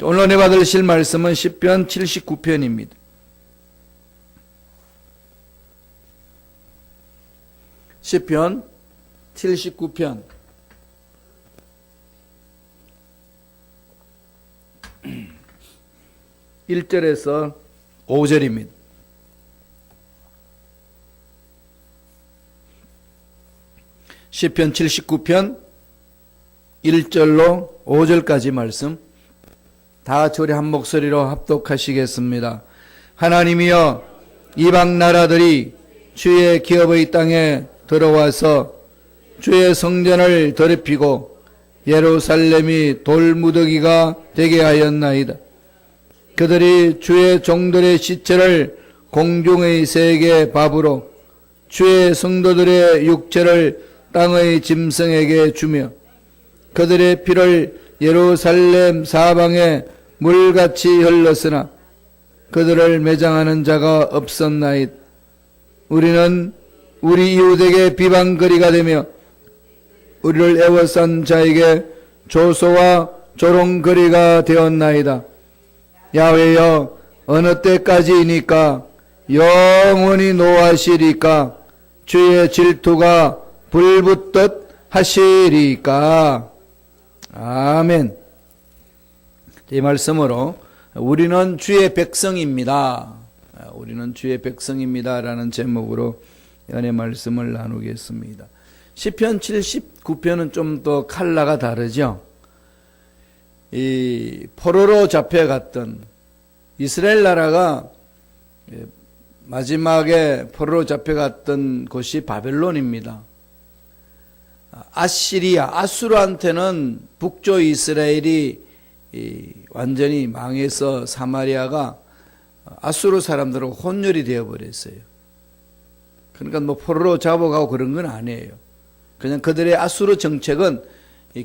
오늘 은혜 받으실 말씀은 시편 79편입니다. 시편 79편 1절에서 5절입니다. 시편 79편 1절로 5절까지 말씀 다 같이 우리 한 목소리로 합독하시겠습니다. 하나님이여, 이방 나라들이 주의 기업의 땅에 들어와서 주의 성전을 더럽히고 예루살렘이 돌무더기가 되게 하였나이다. 그들이 주의 종들의 시체를 공중의 새에게 밥으로 주의 성도들의 육체를 땅의 짐승에게 주며 그들의 피를 예루살렘 사방에 물같이 흘렀으나 그들을 매장하는 자가 없었나이다. 우리는 우리 이웃에게 비방거리가 되며 우리를 애워싼 자에게 조소와 조롱거리가 되었나이다. 야훼여, 어느 때까지이니까? 영원히 노하시리까? 주의 질투가 불붙듯 하시리까? 아멘. 이 말씀으로 우리는 주의 백성입니다. 우리는 주의 백성입니다. 라는 제목으로 연의 말씀을 나누겠습니다. 시편 79편은 좀 더 컬러가 다르죠. 이 포로로 잡혀갔던 이스라엘 나라가 마지막에 포로로 잡혀갔던 곳이 바벨론입니다. 아시리아, 아수르한테는 북쪽 이스라엘이 완전히 망해서 사마리아가 아수르 사람들하고 혼혈이 되어버렸어요. 그러니까 뭐 포로로 잡아가고 그런 건 아니에요. 그냥 그들의 아수르 정책은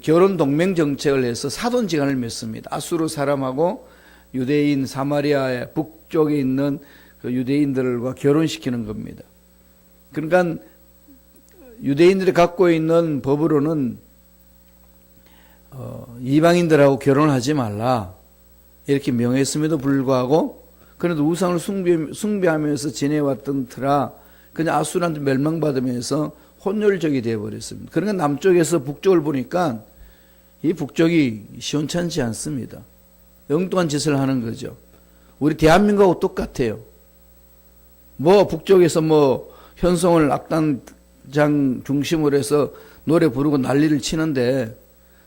결혼 동맹 정책을 해서 사돈지간을 맺습니다. 아수르 사람하고 유대인 사마리아의 북쪽에 있는 그 유대인들과 결혼시키는 겁니다. 그러니까 유대인들이 갖고 있는 법으로는 이방인들하고 결혼하지 말라 이렇게 명했음에도 불구하고 그래도 우상을 숭배하면서 지내왔던 터라 그냥 아수르한테 멸망받으면서 혼혈족이 되어버렸습니다. 그러니까 남쪽에서 북쪽을 보니까 이 북쪽이 시원찮지 않습니다. 엉뚱한 짓을 하는 거죠. 우리 대한민국하고 똑같아요. 뭐 북쪽에서 뭐 현송을 악단장 중심으로 해서 노래 부르고 난리를 치는데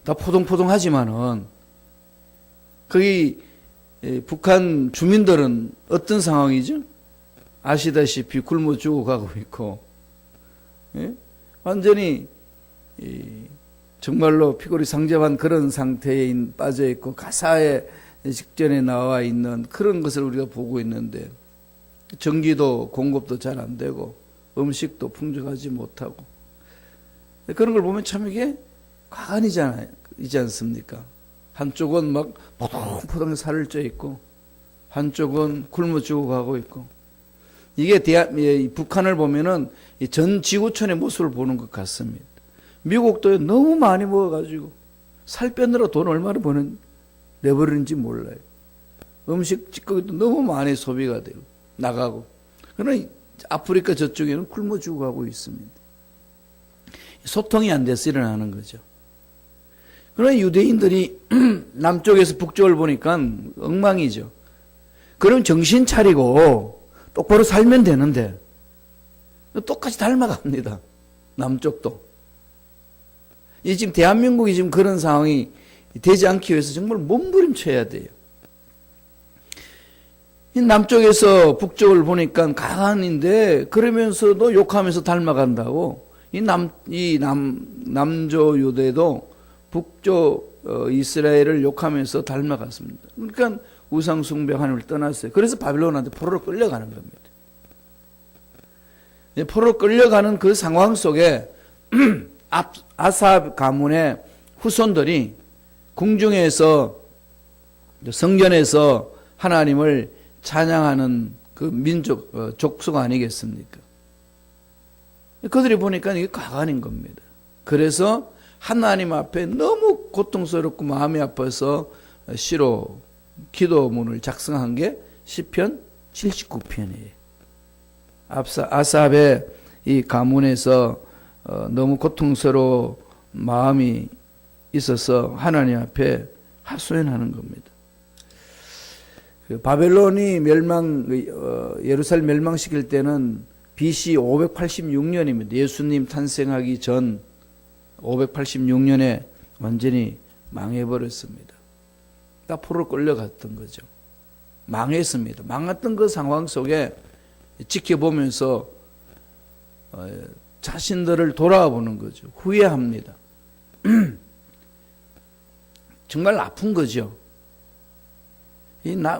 다 포동포동하지만은 거기 북한 주민들은 어떤 상황이죠? 아시다시피 굶어 죽어가고 있고, 예? 완전히 정말로 피골이 상접한 그런 상태에 빠져 있고 가사의 직전에 나와 있는 그런 것을 우리가 보고 있는데 전기도 공급도 잘 안 되고 음식도 풍족하지 못하고 그런 걸 보면 참 이게 과간이잖아요, 이지 않습니까? 한쪽은 막 포동포동 살을 쪄 있고 한쪽은 굶어 죽어가고 있고 이게 북한을 보면은 전 지구촌의 모습을 보는 것 같습니다. 미국도 너무 많이 먹어가지고 살 빼느라 돈 얼마나 내버리는지 몰라요. 음식 찌꺼기도 너무 많이 소비가 되고 나가고 그러나 아프리카 저쪽에는 굶어 죽어가고 있습니다. 소통이 안 돼서 일어나는 거죠. 그러나 유대인들이 남쪽에서 북쪽을 보니까 엉망이죠. 그럼 정신 차리고 똑바로 살면 되는데 똑같이 닮아갑니다. 남쪽도. 이 지금 대한민국이 지금 그런 상황이 되지 않기 위해서 정말 몸부림쳐야 돼요. 이 남쪽에서 북쪽을 보니까 가난인데 그러면서도 욕하면서 닮아간다고 이 남조 유대도 북쪽 이스라엘을 욕하면서 닮아갔습니다. 그러니까 우상숭배 하나님을 떠났어요. 그래서 바빌론한테 포로로 끌려가는 겁니다. 포로로 끌려가는 그 상황 속에 아삽 가문의 후손들이 궁중에서 성전에서 하나님을 찬양하는 그 민족 족속 아니겠습니까? 그들이 보니까 이게 가관인 겁니다. 그래서 하나님 앞에 너무 고통스럽고 마음이 아파서 시로 기도문을 작성한 게 시편 79편이에요. 아삽의 이 가문에서 너무 고통스러워 마음이 있어서 하나님 앞에 하소연하는 겁니다. 바벨론이 예루살렘 멸망시킬 때는 BC 586년입니다. 예수님 탄생하기 전 586년에 완전히 망해버렸습니다. 다 포로 끌려갔던 거죠. 망했습니다. 망했던 그 상황 속에 지켜보면서 자신들을 돌아보는 거죠. 후회합니다. 정말 아픈 거죠.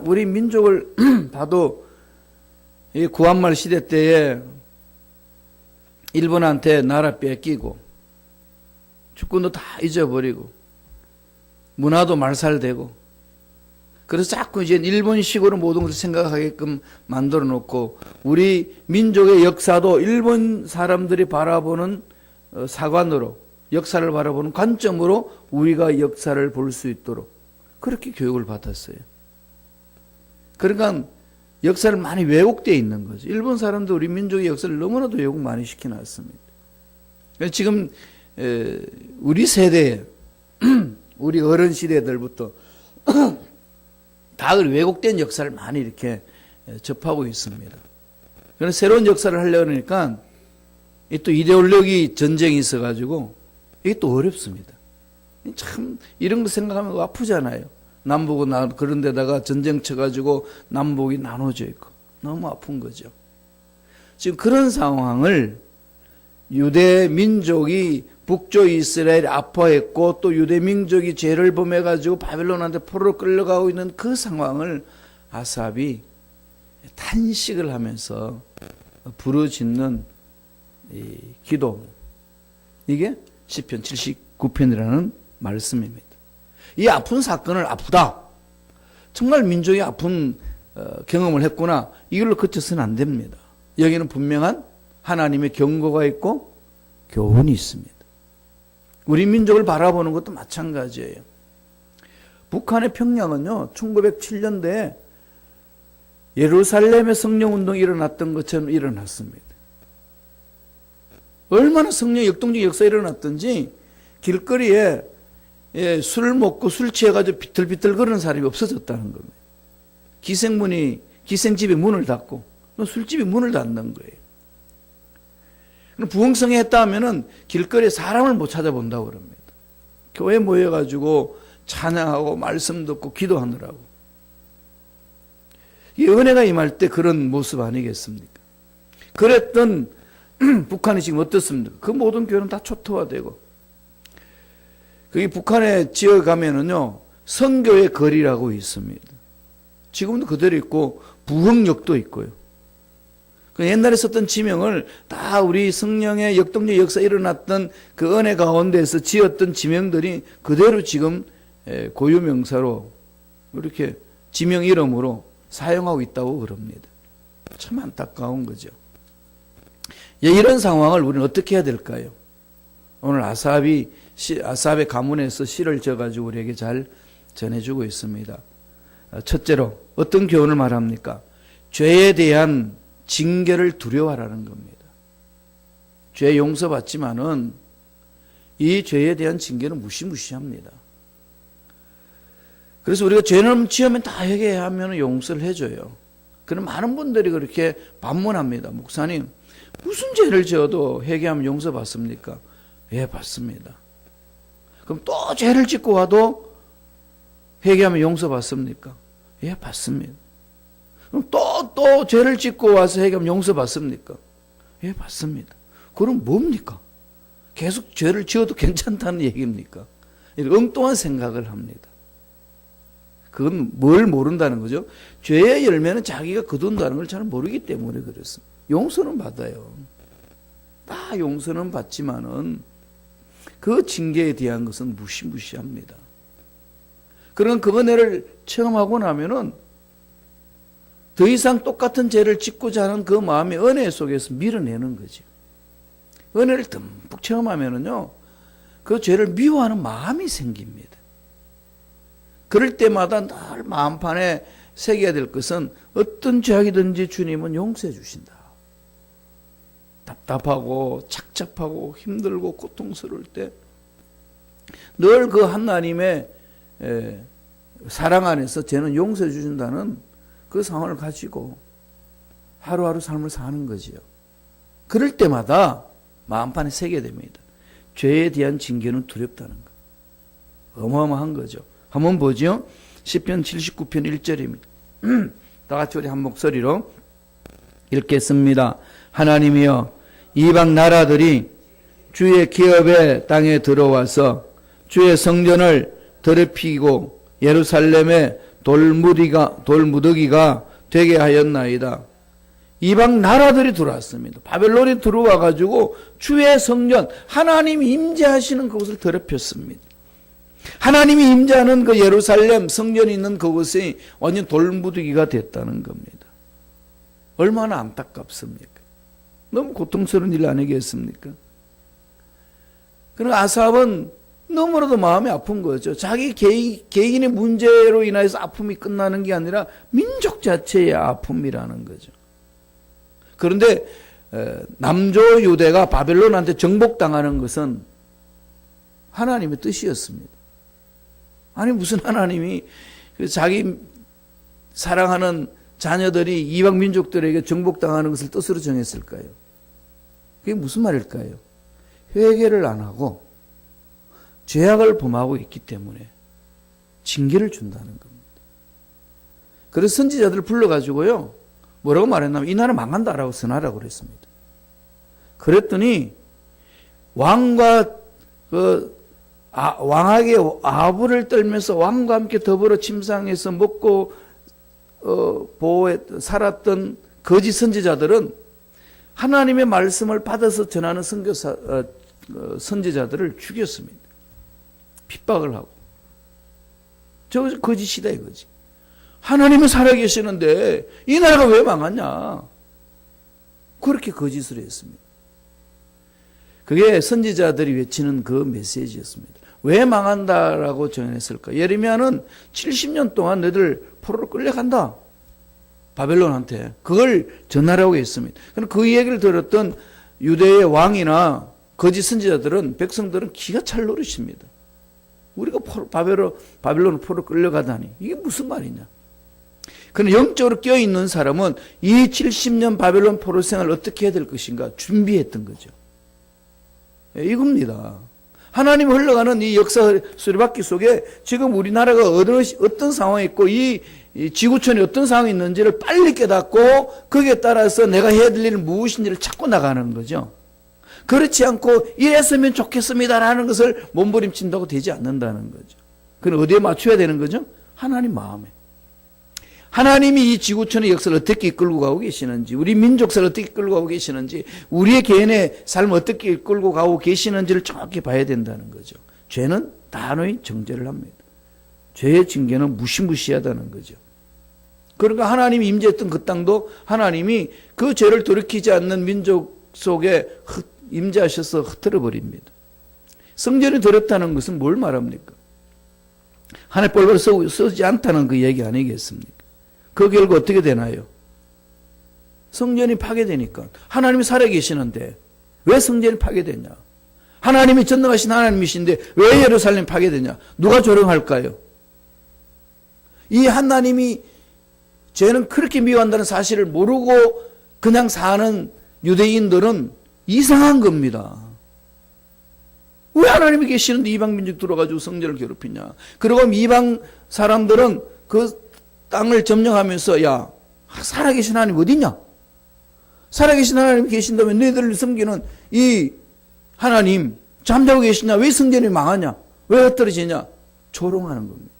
우리 민족을 봐도 이 구한말 시대 때에 일본한테 나라 뺏기고 주권도 다 잊어버리고 문화도 말살되고 그래서 자꾸 이제 일본식으로 모든 것을 생각하게끔 만들어 놓고 우리 민족의 역사도 일본 사람들이 바라보는 사관으로 역사를 바라보는 관점으로 우리가 역사를 볼 수 있도록 그렇게 교육을 받았어요. 그러니까 역사를 많이 왜곡되어 있는 거죠. 일본 사람도 우리 민족의 역사를 너무나도 왜곡 많이 시켜놨습니다. 지금 우리 세대에 우리 어른 시대들부터 다 왜곡된 역사를 많이 이렇게 접하고 있습니다. 그래서 새로운 역사를 하려고 하니까 또 이데올로기 전쟁이 있어가지고 이게 또 어렵습니다. 참 이런 거 생각하면 아프잖아요. 남북은 그런 데다가 전쟁 쳐가지고 남북이 나눠져 있고 너무 아픈 거죠. 지금 그런 상황을 유대 민족이 북쪽 이스라엘이 아파했고 또 유대 민족이 죄를 범해가지고 바벨론한테 포로로 끌려가고 있는 그 상황을 아삽이 탄식을 하면서 부르짖는 이 기도, 이게 시편 79편이라는 말씀입니다. 이 아픈 사건을 아프다, 정말 민족이 아픈 경험을 했구나, 이걸로 그쳐서는 안 됩니다. 여기는 분명한 하나님의 경고가 있고 교훈이 있습니다. 우리 민족을 바라보는 것도 마찬가지예요. 북한의 평양은요, 1907년도에 예루살렘의 성령운동이 일어났던 것처럼 일어났습니다. 얼마나 성령 역동적 역사가 일어났던지 길거리에 술을 먹고 술 취해가지고 비틀비틀 거리는 사람이 없어졌다는 겁니다. 기생집이 문을 닫고 술집이 문을 닫는 거예요. 부흥성에 했다 하면은 길거리에 사람을 못 찾아본다고 그럽니다. 교회 모여가지고 찬양하고 말씀 듣고 기도하느라고. 이 은혜가 임할 때 그런 모습 아니겠습니까? 그랬던 북한이 지금 어떻습니까? 그 모든 교회는 다 초토화되고, 거기 북한에 지어 가면은요, 성교의 거리라고 있습니다. 지금도 그대로 있고, 부흥역도 있고요. 그 옛날에 썼던 지명을 다 우리 성령의 역동적 역사 일어났던 그 은혜 가운데서 지었던 지명들이 그대로 지금 고유명사로 이렇게 지명 이름으로 사용하고 있다고 그럽니다. 참 안타까운 거죠. 이런 상황을 우리는 어떻게 해야 될까요? 오늘 아삽의 가문에서 시를 져가지고 우리에게 잘 전해주고 있습니다. 첫째로 어떤 교훈을 말합니까? 죄에 대한 징계를 두려워하라는 겁니다. 죄 용서받지만은 이 죄에 대한 징계는 무시무시합니다. 그래서 우리가 죄를 지으면 다 회개하면 용서를 해줘요. 그럼 많은 분들이 그렇게 반문합니다. 목사님, 무슨 죄를 지어도 회개하면 용서받습니까? 예, 받습니다. 그럼 또 죄를 짓고 와도 회개하면 용서받습니까? 예, 받습니다. 그럼 또 죄를 짓고 와서 회개하면 용서받습니까? 예, 받습니다. 그럼 뭡니까? 계속 죄를 지어도 괜찮다는 얘기입니까? 이런 엉뚱한 생각을 합니다. 그건 뭘 모른다는 거죠? 죄의 열매는 자기가 거둔다는 걸 잘 모르기 때문에 그렇습니다. 용서는 받아요. 다 용서는 받지만은 그 징계에 대한 것은 무시무시합니다. 그런 그 은혜를 체험하고 나면은 더 이상 똑같은 죄를 짓고자 하는 그 마음의 은혜 속에서 밀어내는 거죠. 은혜를 듬뿍 체험하면은요, 그 죄를 미워하는 마음이 생깁니다. 그럴 때마다 늘 마음판에 새겨야 될 것은 어떤 죄악이든지 주님은 용서해 주신다. 답답하고 착잡하고 힘들고 고통스러울 때 늘 그 하나님의 사랑 안에서 죄는 용서해 주신다는 그 상황을 가지고 하루하루 삶을 사는 거지요. 그럴 때마다 마음판에 새겨야 됩니다. 죄에 대한 징계는 두렵다는 거. 어마어마한 거죠. 한번 보죠. 시편 79편 1절입니다. 다 같이 우리 한 목소리로 읽겠습니다. 하나님이여, 이방 나라들이 주의 기업의 땅에 들어와서 주의 성전을 더럽히고 예루살렘의 돌무더기가 되게 하였나이다. 이방 나라들이 들어왔습니다. 바벨론이 들어와 가지고 주의 성전, 하나님이 임재하시는 그곳을 더럽혔습니다. 하나님이 임재하는 그 예루살렘 성전이 있는 그곳이 완전 돌무더기가 됐다는 겁니다. 얼마나 안타깝습니까? 너무 고통스러운 일 아니겠습니까? 그러나 아삽은 너무나도 마음이 아픈 거죠. 자기 개인의 문제로 인해서 아픔이 끝나는 게 아니라 민족 자체의 아픔이라는 거죠. 그런데 남조 유대가 바벨론한테 정복당하는 것은 하나님의 뜻이었습니다. 아니 무슨 하나님이 자기 사랑하는 자녀들이 이방 민족들에게 정복당하는 것을 뜻으로 정했을까요? 그게 무슨 말일까요? 회개를 안 하고 죄악을 범하고 있기 때문에 징계를 준다는 겁니다. 그래서 선지자들을 불러가지고요, 뭐라고 말했냐면 이 나라 망한다라고 선하라고 그랬습니다. 그랬더니 왕과 왕에게 아부를 떨면서 왕과 함께 더불어 침상에서 먹고 살았던 거짓 선지자들은 하나님의 말씀을 받아서 전하는 선지자들을 죽였습니다. 핍박을 하고. 저거 거짓이다 이거지. 하나님은 살아계시는데 이 나라가 왜 망하냐. 그렇게 거짓을 했습니다. 그게 선지자들이 외치는 그 메시지였습니다. 왜 망한다라고 전했을까? 예레미야는 70년 동안 너희들 포로로 끌려간다. 바벨론한테. 그걸 전하라고 했습니다. 그 얘기를 들었던 유대의 왕이나 거짓 선지자들은, 백성들은 기가 찰 노릇입니다. 우리가 바벨론 포로 끌려가다니 이게 무슨 말이냐. 그런데 영적으로 껴있는 사람은 이 70년 바벨론 포로 생활을 어떻게 해야 될 것인가 준비했던 거죠. 이겁니다. 하나님 흘러가는 이 역사 수레바퀴 속에 지금 우리나라가 어떤 상황에 있고 이 지구촌이 어떤 상황에 있는지를 빨리 깨닫고 거기에 따라서 내가 해야 될 일은 무엇인지를 찾고 나가는 거죠. 그렇지 않고 이랬으면 좋겠습니다라는 것을 몸부림친다고 되지 않는다는 거죠. 그럼 어디에 맞춰야 되는 거죠? 하나님 마음에. 하나님이 이 지구촌의 역사를 어떻게 이끌고 가고 계시는지, 우리 민족사를 어떻게 이끌고 가고 계시는지, 우리의 개인의 삶을 어떻게 이끌고 가고 계시는지를 정확히 봐야 된다는 거죠. 죄는 단호히 정죄를 합니다. 죄의 징계는 무시무시하다는 거죠. 그러니까 하나님이 임재했던 그 땅도 하나님이 그 죄를 돌이키지 않는 민족 속에 임재하셔서 흩어져 버립니다. 성전이 더럽다는 것은 뭘 말합니까? 하나님 꼴바로 쓰지 않다는 그 얘기 아니겠습니까? 그 결과 어떻게 되나요? 성전이 파괴되니까. 하나님이 살아계시는데 왜 성전이 파괴되냐? 하나님이 전능하신 하나님이신데 왜 예루살렘이 파괴되냐? 누가 조롱할까요? 이 하나님이 죄는 그렇게 미워한다는 사실을 모르고 그냥 사는 유대인들은 이상한 겁니다. 왜 하나님이 계시는데 이방 민족 들어가지고 성전을 괴롭히냐? 그리고 이방 사람들은 그 땅을 점령하면서 야, 살아계신 하나님 어디냐? 살아계신 하나님 계신다면 너희들을 섬기는 이 하나님 잠자고 계시냐? 왜 성전이 망하냐? 왜 흩어지냐? 조롱하는 겁니다.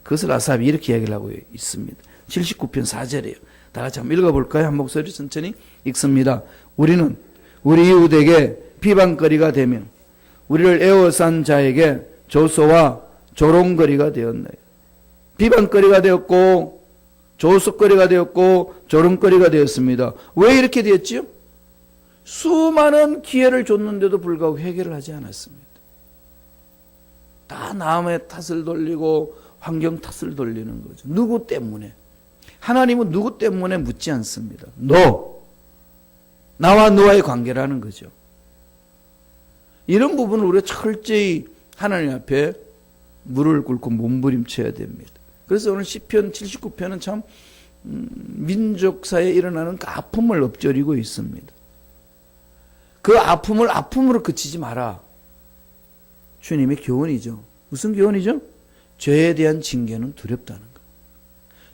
그것을 아삽이 이렇게 이야기를 하고 있습니다. 79편 4절이에요. 다 같이 한번 읽어볼까요? 한 목소리 천천히 읽습니다. 우리는 우리 이웃에게 비방거리가 되며 우리를 에워싼 자에게 조소와 조롱거리가 되었나요? 비방거리가 되었고 조소거리가 되었고 조롱거리가 되었습니다. 왜 이렇게 되었지요? 수많은 기회를 줬는데도 불구하고 회개를 하지 않았습니다. 다 남의 탓을 돌리고 환경 탓을 돌리는 거죠. 누구 때문에? 하나님은 누구 때문에 묻지 않습니다. 너, 나와 너와의 관계라는 거죠. 이런 부분을 우리가 철저히 하나님 앞에 무릎을 꿇고 몸부림쳐야 됩니다. 그래서 오늘 시편 79편은 참 민족사에 일어나는 그 아픔을 엎조리고 있습니다. 그 아픔을 아픔으로 그치지 마라. 주님의 교훈이죠. 무슨 교훈이죠? 죄에 대한 징계는 두렵다는 것.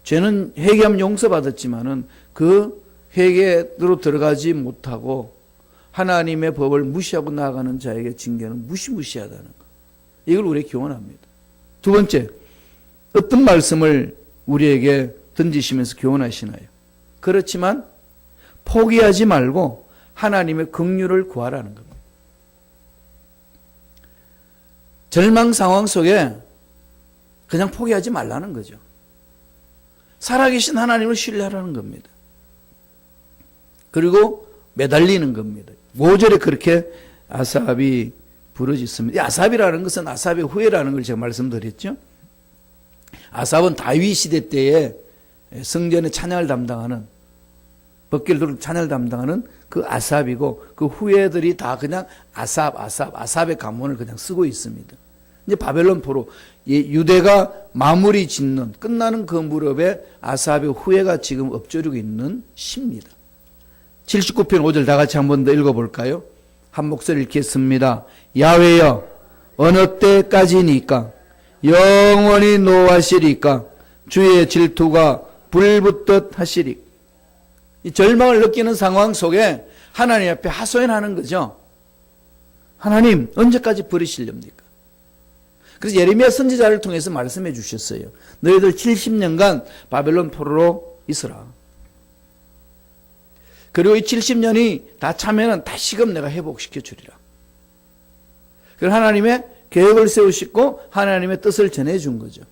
죄는 회개하면 용서받았지만은 그 회개로 들어가지 못하고 하나님의 법을 무시하고 나아가는 자에게 징계는 무시무시하다는 것. 이걸 우리에게 교훈합니다. 두 번째, 어떤 말씀을 우리에게 던지시면서 교훈하시나요? 그렇지만 포기하지 말고 하나님의 긍휼을 구하라는 겁니다. 절망 상황 속에 그냥 포기하지 말라는 거죠. 살아계신 하나님을 신뢰하라는 겁니다. 그리고 매달리는 겁니다. 5절에 그렇게 아삽이 부르짖습니다. 아삽이라는 것은 아삽의 후예라는 걸 제가 말씀드렸죠. 아삽은 다윗 시대 때에 성전의 찬양을 담당하는, 법궤를 들고 찬양을 담당하는 그 아삽이고, 그 후예들이 다 그냥 아삽의 가문을 그냥 쓰고 있습니다. 이제 바벨론 포로 유대가 마무리 짓는, 끝나는 그 무렵에 아삽의 후예가 지금 엎조리고 있는 시입니다. 79편 5절 다 같이 한 번 더 읽어볼까요? 한 목소리 읽겠습니다. 야훼여, 어느 때까지니까? 영원히 노하시리까? 주의 질투가 불붙듯 하시리. 이 절망을 느끼는 상황 속에 하나님 앞에 하소연하는 거죠. 하나님, 언제까지 버리시렵니까? 그래서 예레미야 선지자를 통해서 말씀해 주셨어요. 너희들 70년간 바벨론 포로로 있으라. 그리고 이 70년이 다 차면은 다시금 내가 회복시켜 주리라. 그래서 하나님의 계획을 세우시고 하나님의 뜻을 전해준 거죠.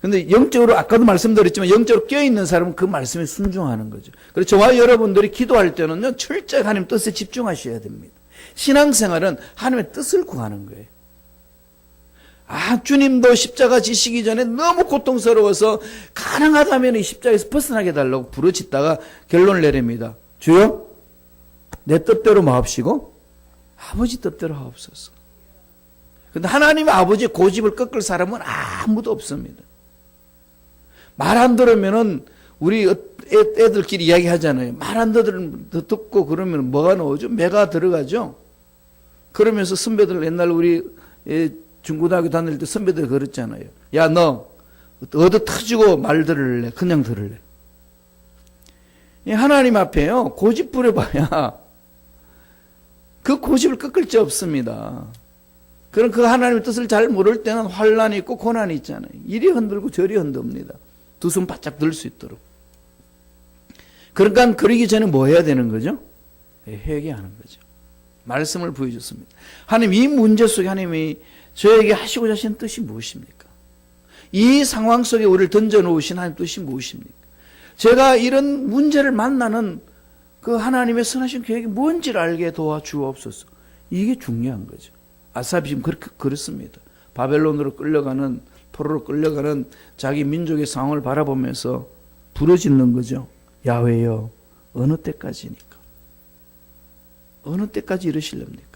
그런데 영적으로, 아까도 말씀드렸지만 영적으로 껴있는 사람은 그 말씀에 순종하는 거죠. 그래서 저와 여러분들이 기도할 때는요, 철저히 하나님 뜻에 집중하셔야 됩니다. 신앙생활은 하나님의 뜻을 구하는 거예요. 주님도 십자가 지시기 전에 너무 고통스러워서 가능하다면 이 십자가에서 벗어나게 해달라고 부르짖다가 결론을 내립니다. 주여, 내 뜻대로 마옵시고 아버지 뜻대로 하옵소서. 그런데 하나님의 아버지의 고집을 꺾을 사람은 아무도 없습니다. 말 안 들으면은 우리 애들끼리 이야기하잖아요. 말 안 듣고 그러면 뭐가 나오죠? 매가 들어가죠. 그러면서 선배들, 옛날 우리 중고등학교 다닐 때 선배들 그랬잖아요. 야, 너 얻어 터지고 말 들을래? 그냥 들을래? 하나님 앞에요, 고집 부려봐야 그 고집을 꺾을 데 없습니다. 그럼 그 하나님의 뜻을 잘 모를 때는 환란이 있고 고난이 있잖아요. 이리 흔들고 저리 흔듭니다. 두 손 바짝 들 수 있도록. 그러니까 그러기 전에 뭐 해야 되는 거죠? 회개하는 거죠. 말씀을 보여줬습니다. 하나님, 이 문제 속에 하나님이 저에게 하시고자 하신 뜻이 무엇입니까? 이 상황 속에 우리를 던져놓으신 하나님 뜻이 무엇입니까? 제가 이런 문제를 만나는 그 하나님의 선하신 계획이 뭔지를 알게 도와주옵소서. 이게 중요한 거죠. 아삽이 지금 그렇습니다. 바벨론으로 끌려가는, 포로로 끌려가는 자기 민족의 상황을 바라보면서 부르짖는 거죠. 야훼여, 어느 때까지니까? 어느 때까지 이러시렵니까?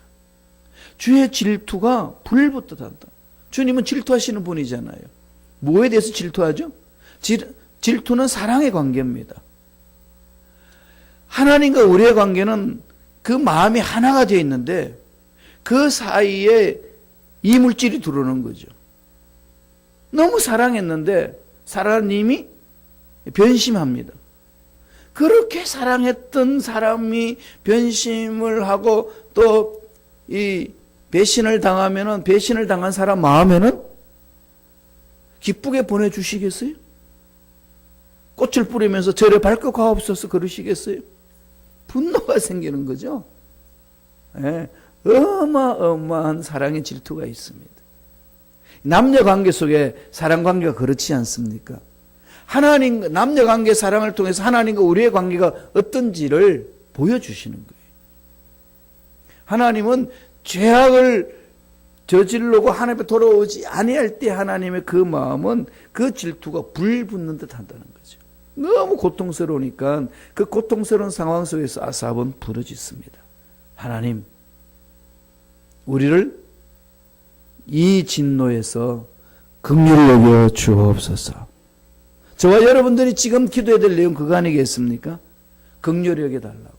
주의 질투가 불붙듯 한다. 주님은 질투하시는 분이잖아요. 뭐에 대해서 질투하죠? 질투는 사랑의 관계입니다. 하나님과 우리의 관계는 그 마음이 하나가 되어 있는데 그 사이에 이물질이 들어오는 거죠. 너무 사랑했는데 하나님이 변심합니다. 그렇게 사랑했던 사람이 변심을 하고 또 이 배신을 당하면은, 배신을 당한 사람 마음에는 기쁘게 보내주시겠어요? 꽃을 뿌리면서 저를 밟고 가옵소서 그러시겠어요? 분노가 생기는 거죠. 네. 어마어마한 사랑의 질투가 있습니다. 남녀관계 속에 사랑관계가 그렇지 않습니까? 하나님, 남녀관계 사랑을 통해서 하나님과 우리의 관계가 어떤지를 보여주시는 거예요. 하나님은 죄악을 저지르고 하나님 앞에 돌아오지 아니할 때 하나님의 그 마음은 그 질투가 불 붙는 듯 한다는 거죠. 너무 고통스러우니까 그 고통스러운 상황 속에서 아삽은 부르짖습니다. 하나님, 우리를 이 진노에서 긍휼히 여겨 주옵소서. 저와 여러분들이 지금 기도해야 될 내용 그거 아니겠습니까? 긍휼히 여겨달라고.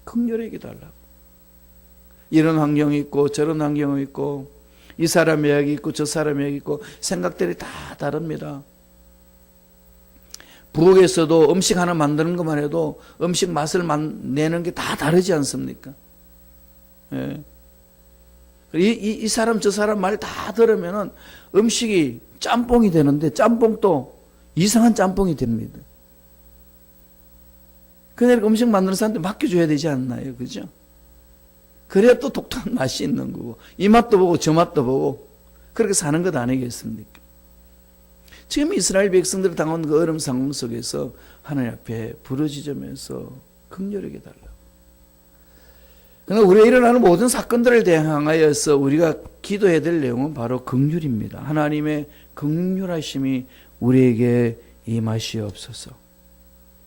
긍휼히 여겨달라고. 이런 환경이 있고 저런 환경이 있고 이 사람의 이야기 있고 저 사람의 이야기 있고 생각들이 다 다릅니다. 부엌에서도 음식 하나 만드는 것만 해도 음식 맛을 내는 게 다 다르지 않습니까? 예. 이 사람 저 사람 말 다 들으면은 음식이 짬뽕이 되는데 짬뽕도 이상한 짬뽕이 됩니다. 그냥 음식 만드는 사람한테 맡겨줘야 되지 않나요? 그죠? 그래야 또 독특한 맛이 있는 거고 이 맛도 보고 저 맛도 보고 그렇게 사는 것 아니겠습니까? 지금 이스라엘 백성들이 당한 그 어려운 상황 속에서 하나님 앞에 부르짖으면서 긍휼히 여겨달라고. 그러나 우리가 일어나는 모든 사건들을 대항하여서 우리가 기도해야 될 내용은 바로 긍휼입니다. 하나님의 긍휼하심이 우리에게 임하시옵소서.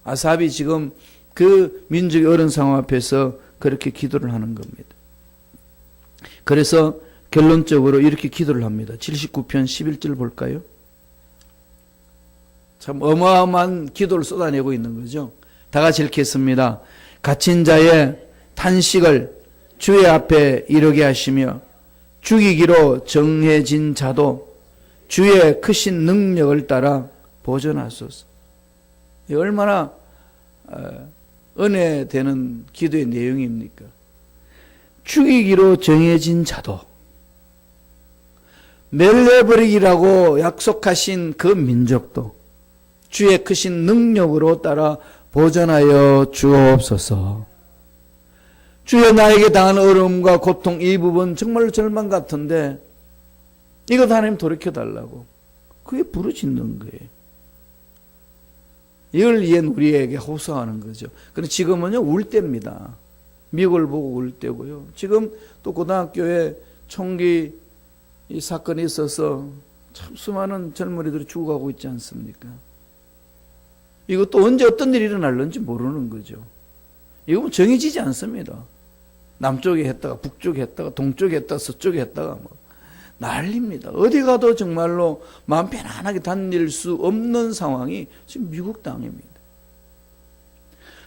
아삽이 지금 그 민족의 어려운 상황 앞에서 그렇게 기도를 하는 겁니다. 그래서 결론적으로 이렇게 기도를 합니다. 79편 11절 볼까요? 참 어마어마한 기도를 쏟아내고 있는 거죠. 다 같이 읽겠습니다. 갇힌 자의 탄식을 주의 앞에 이르게 하시며 죽이기로 정해진 자도 주의 크신 능력을 따라 보존하소서. 얼마나 은혜되는 기도의 내용입니까? 죽이기로 정해진 자도 멸려버리기라고 약속하신 그 민족도 주의 크신 능력으로 따라 보존하여 주옵소서. 주여 나에게 당한 어려움과 고통 이 부분 정말로 절망 같은데 이것 하나님 돌이켜달라고. 그게 부르짖는 거예요. 이걸 위해 우리에게 호소하는 거죠. 그런데 지금은요 울 때입니다. 미국을 보고 울 때고요. 지금 또 고등학교에 총기 이 사건이 있어서 참 수많은 젊은이들이 죽어가고 있지 않습니까? 이것도 언제 어떤 일이 일어날는지 모르는 거죠. 이거 정해지지 않습니다. 남쪽에 했다가 북쪽에 했다가 동쪽에 했다가 서쪽에 했다가 뭐 난립니다. 어디 가도 정말로 마음 편안하게 다닐 수 없는 상황이 지금 미국 땅입니다.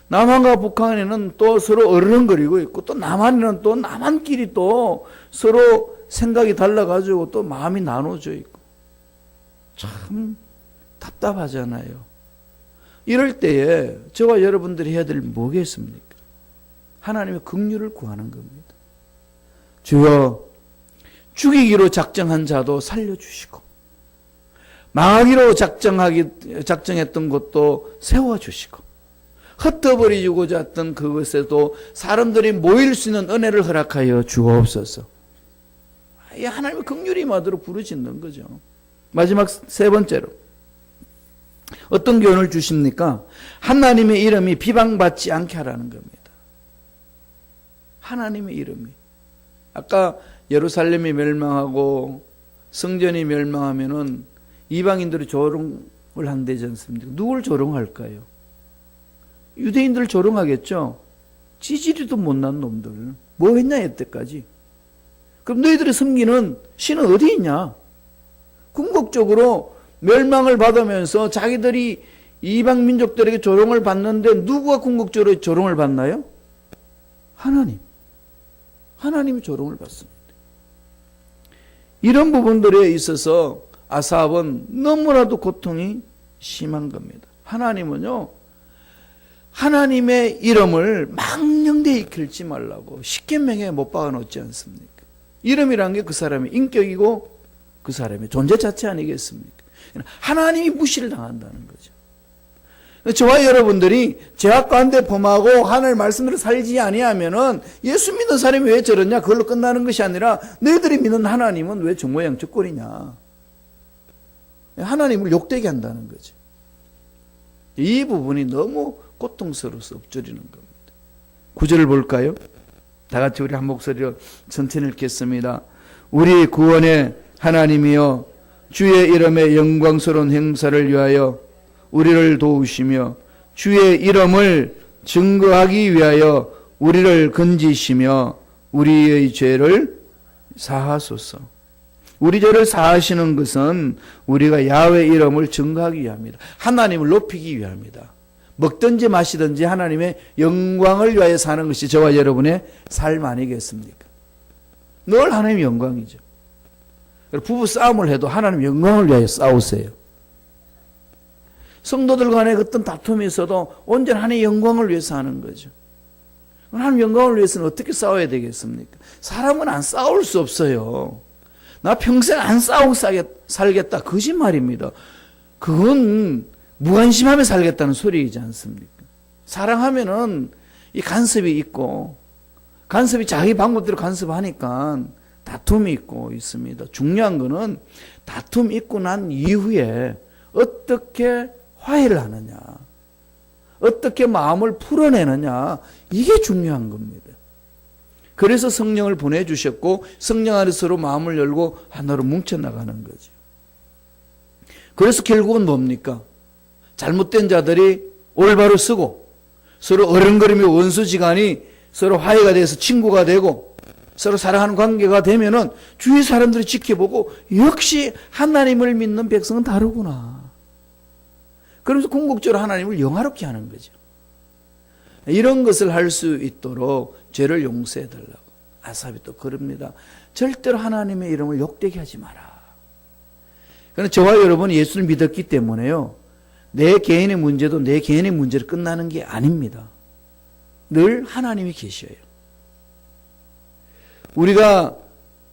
남한과 북한에는 또 서로 어르렁거리고 있고 또 남한에는 또 남한끼리 또 서로 생각이 달라가지고 또 마음이 나눠져 있고 참 답답하잖아요. 이럴 때에 저와 여러분들이 해야 될 뭐겠습니까? 하나님의 긍휼을 구하는 겁니다. 주여 죽이기로 작정한 자도 살려주시고 망하기로 작정했던 것도 세워주시고 흩어버리고자 했던 그것에도 사람들이 모일 수 있는 은혜를 허락하여 주옵소서. 이 하나님의 긍휼이 임하도록 부르짖는 거죠. 마지막 세 번째로 어떤 교훈을 주십니까? 하나님의 이름이 비방받지 않게 하라는 겁니다. 하나님의 이름이. 아까 예루살렘이 멸망하고 성전이 멸망하면은 이방인들이 조롱을 한다지 않습니까? 누굴 조롱할까요? 유대인들을 조롱하겠죠. 지지리도 못난 놈들. 뭐 했냐 여태까지. 그럼 너희들이 섬기는 신은 어디 있냐? 궁극적으로 멸망을 받으면서 자기들이 이방 민족들에게 조롱을 받는데 누구가 궁극적으로 조롱을 받나요? 하나님. 하나님이 조롱을 받습니다. 이런 부분들에 있어서 아삽은 너무나도 고통이 심한 겁니다. 하나님은요, 하나님의 이름을 망령되이 길지 말라고 십계명에 못 박아놓지 않습니까? 이름이란 게 그 사람의 인격이고 그 사람의 존재 자체 아니겠습니까? 하나님이 무시를 당한다는 거죠. 저와 여러분들이 죄악 가운데 범하고 하늘 말씀대로 살지 아니하면은 예수 믿는 사람이 왜 저러냐 그걸로 끝나는 것이 아니라 너희들이 믿는 하나님은 왜 저 모양 저 꼴이냐. 하나님을 욕되게 한다는 거죠. 이 부분이 너무 고통스러워서 엎드리는 겁니다. 9절을 볼까요? 다 같이 우리 한 목소리로 천천히 읽겠습니다. 우리 구원의 하나님이여 주의 이름의 영광스러운 행사를 위하여 우리를 도우시며 주의 이름을 증거하기 위하여 우리를 건지시며 우리의 죄를 사하소서. 우리 죄를 사하시는 것은 우리가 야훼 이름을 증거하기 위함이다. 하나님을 높이기 위함이다. 먹든지 마시든지 하나님의 영광을 위하여 사는 것이 저와 여러분의 삶 아니겠습니까? 늘 하나님의 영광이죠. 부부 싸움을 해도 하나님의 영광을 위하여 싸우세요. 성도들 간에 어떤 다툼이 있어도 온전히 하나님의 영광을 위해서 하는 거죠. 하나님의 영광을 위해서는 어떻게 싸워야 되겠습니까? 사람은 안 싸울 수 없어요. 나 평생 안 싸우고 살겠다. 거짓말입니다. 그건 무관심하며 살겠다는 소리이지 않습니까? 사랑하면은 이 간섭이 있고, 간섭이 자기 방법대로 간섭하니까 다툼이 있고 있습니다. 중요한 거는 다툼 있고 난 이후에 어떻게 화해를 하느냐, 어떻게 마음을 풀어내느냐, 이게 중요한 겁니다. 그래서 성령을 보내주셨고 성령 안에서 서로 마음을 열고 하나로 뭉쳐나가는 거죠. 그래서 결국은 뭡니까? 잘못된 자들이 올바로 쓰고 서로 어른거리며 원수지간이 서로 화해가 돼서 친구가 되고 서로 사랑하는 관계가 되면은 주위 사람들이 지켜보고 역시 하나님을 믿는 백성은 다르구나. 그러면서 궁극적으로 하나님을 영화롭게 하는 거죠. 이런 것을 할 수 있도록 죄를 용서해달라고. 아삽이 또 그럽니다. 절대로 하나님의 이름을 욕되게 하지 마라. 그러나 저와 여러분이 예수를 믿었기 때문에요, 내 개인의 문제도 내 개인의 문제로 끝나는 게 아닙니다. 늘 하나님이 계셔요. 우리가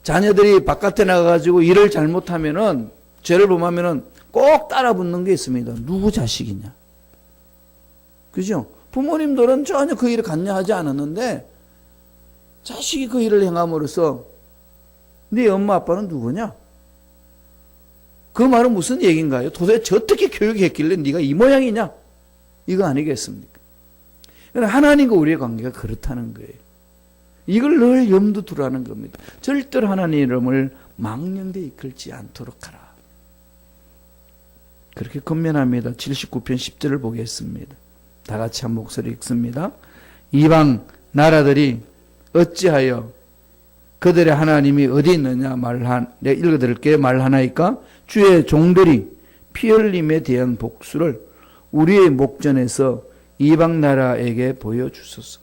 자녀들이 바깥에 나가가지고 일을 잘못하면은, 죄를 범하면은 꼭 따라붙는 게 있습니다. 누구 자식이냐? 그죠? 부모님들은 전혀 그 일을 관여하지 않았는데 자식이 그 일을 행함으로써 네 엄마 아빠는 누구냐? 그 말은 무슨 얘기인가요? 도대체 어떻게 교육했길래 네가 이 모양이냐? 이거 아니겠습니까? 하나님과 우리의 관계가 그렇다는 거예요. 이걸 늘 염두 두라는 겁니다. 절대로 하나님의 이름을 망령되이 이끌지 않도록 하라. 그렇게 권면합니다. 79편 10절을 보겠습니다. 다 같이 한 목소리 읽습니다. 이방 나라들이 어찌하여 그들의 하나님이 어디 있느냐 내가 읽어드릴게요. 말하나이까? 주의 종들이 피 흘림에 대한 복수를 우리의 목전에서 이방 나라에게 보여주소서.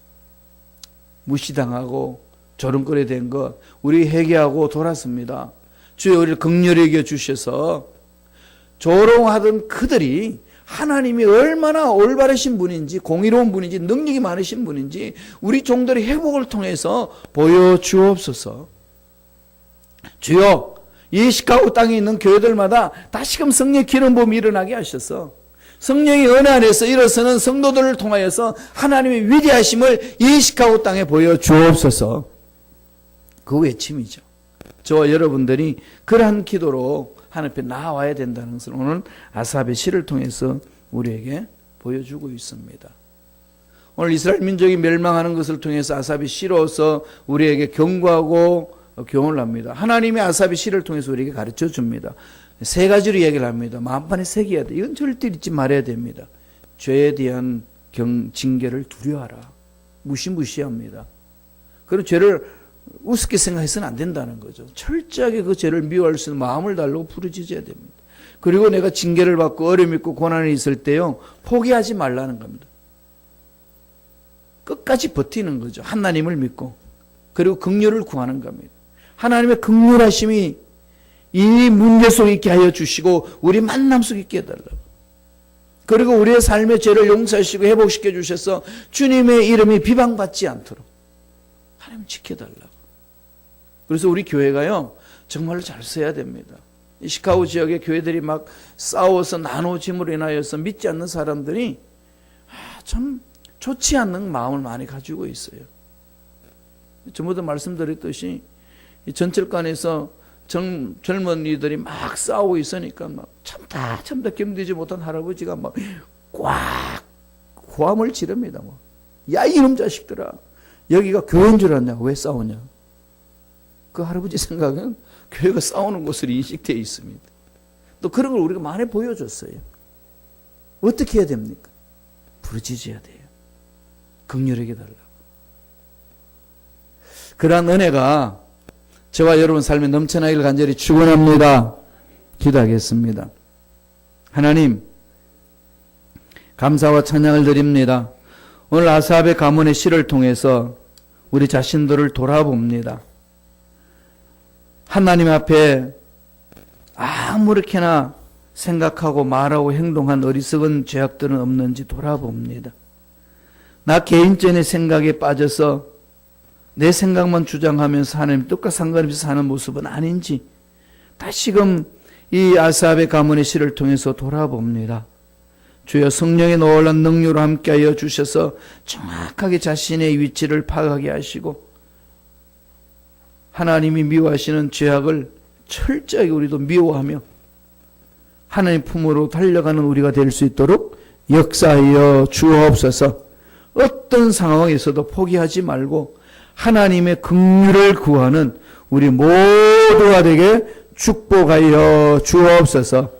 무시당하고 조롱거리 된 것 우리 회개하고 돌았습니다. 주여 우리를 긍휼히 여겨 주셔서 조롱하던 그들이 하나님이 얼마나 올바르신 분인지, 공의로운 분인지, 능력이 많으신 분인지 우리 종들의 회복을 통해서 보여주옵소서. 주여, 이 시카고 땅에 있는 교회들마다 다시금 성령의 기름 부음이 일어나게 하셔서 성령의 은혜 안에서 일어서는 성도들을 통하여서 하나님의 위대하심을 이 시카고 땅에 보여주옵소서. 그 외침이죠. 저와 여러분들이 그러한 기도로 하나님 앞에 나와야 된다는 것을 오늘 아삽의 시를 통해서 우리에게 보여주고 있습니다. 오늘 이스라엘 민족이 멸망하는 것을 통해서 아삽이 시로서 우리에게 경고하고 교훈을 합니다. 하나님이 아삽의 시를 통해서 우리에게 가르쳐 줍니다. 세 가지로 얘기를 합니다. 마음판에 새겨야 돼. 이건 절대 잊지 말아야 됩니다. 죄에 대한 징계를 두려워하라. 무시무시합니다. 그리고 죄를 우습게 생각해서는 안 된다는 거죠. 철저하게 그 죄를 미워할 수 있는 마음을 달라고 부르짖어야 됩니다. 그리고 내가 징계를 받고 어려움이 있고 고난이 있을 때요, 포기하지 말라는 겁니다. 끝까지 버티는 거죠. 하나님을 믿고. 그리고 긍휼을 구하는 겁니다. 하나님의 긍휼하심이 이 문제 속에 있게 하여 주시고 우리 만남 속에 있게 해달라고. 그리고 우리의 삶의 죄를 용서하시고 회복시켜 주셔서 주님의 이름이 비방받지 않도록 하나님 지켜달라고. 그래서 우리 교회가요, 정말로 잘 써야 됩니다. 이 시카고 지역의 교회들이 막 싸워서 나눠짐으로 인하여서 믿지 않는 사람들이 참 좋지 않는 마음을 많이 가지고 있어요. 전부터 말씀드렸듯이 이 전철관에서 젊은이들이 막 싸우고 있으니까 막 참다 견디지 못한 할아버지가 막 꽉 고함을 지릅니다. 야, 이놈 자식들아, 여기가 교회인 줄 아냐고. 왜 싸우냐? 그 할아버지 생각은 교회가 싸우는 곳으로 인식되어 있습니다. 또 그런 걸 우리가 많이 보여줬어요. 어떻게 해야 됩니까? 부르짖어야 돼요. 긍휼하게 달라고. 그러한 은혜가 저와 여러분 삶에 넘쳐나기를 간절히 축원합니다. 기도하겠습니다. 하나님, 감사와 찬양을 드립니다. 오늘 아사압의 가문의 시를 통해서 우리 자신들을 돌아봅니다. 하나님 앞에 아무렇게나 생각하고 말하고 행동한 어리석은 죄악들은 없는지 돌아봅니다. 나 개인적인 생각에 빠져서 내 생각만 주장하면서 하나님 뜻과 상관없이 사는 모습은 아닌지 다시금 이 아사압의 가문의 시를 통해서 돌아봅니다. 주여 성령의 놀라운 능력으로 함께하여 주셔서 정확하게 자신의 위치를 파악하게 하시고 하나님이 미워하시는 죄악을 철저하게 우리도 미워하며 하나님 품으로 달려가는 우리가 될 수 있도록 역사하여 주옵소서. 어떤 상황에서도 포기하지 말고 하나님의 긍휼을 구하는 우리 모두가 되게 축복하여 주옵소서.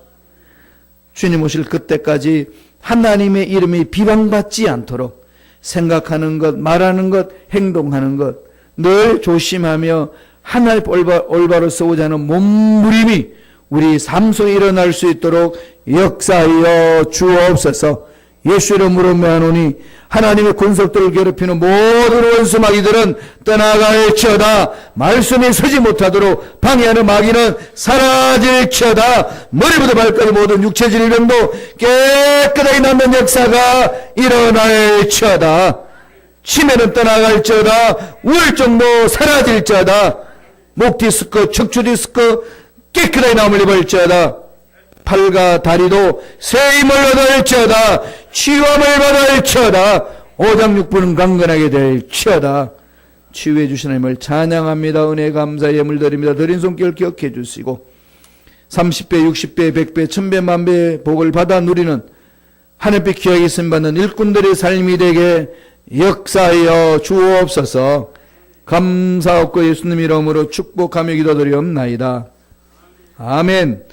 주님 오실 그때까지 하나님의 이름이 비방받지 않도록 생각하는 것, 말하는 것, 행동하는 것 늘 조심하며 하나님 올바로 쓰고자 하는 몸부림이 우리 삶 속에 일어날 수 있도록 역사하여 주옵소서. 예수 이름으로 명하노니 하나님의 군속들을 괴롭히는 모든 원수 마귀들은 떠나갈지어다. 말씀이 서지 못하도록 방해하는 마귀는 사라질지어다. 머리부터 발까지 모든 육체 질병도 깨끗하게 낫는 역사가 일어날지어다. 치매는 떠나갈지어다. 우울증도 사라질지어다. 목 디스크, 척추 디스크 깨끗하게 나음을 입을지어다. 팔과 다리도 새 힘을 얻을지어다. 치유함을 받을지어다. 오장육부는 강건하게 될지어다. 치유해 주신 하나님을 찬양합니다. 은혜 감사 예물 드립니다. 드린 손길 기억해 주시고 30배, 60배, 100배, 1000배, 만배의 복을 받아 누리는 하늘빛 기억이 있음받는 일꾼들의 삶이 되게 역사하여 주옵소서. 감사하고 예수님 이름으로 축복하며 기도드리옵나이다. 아멘.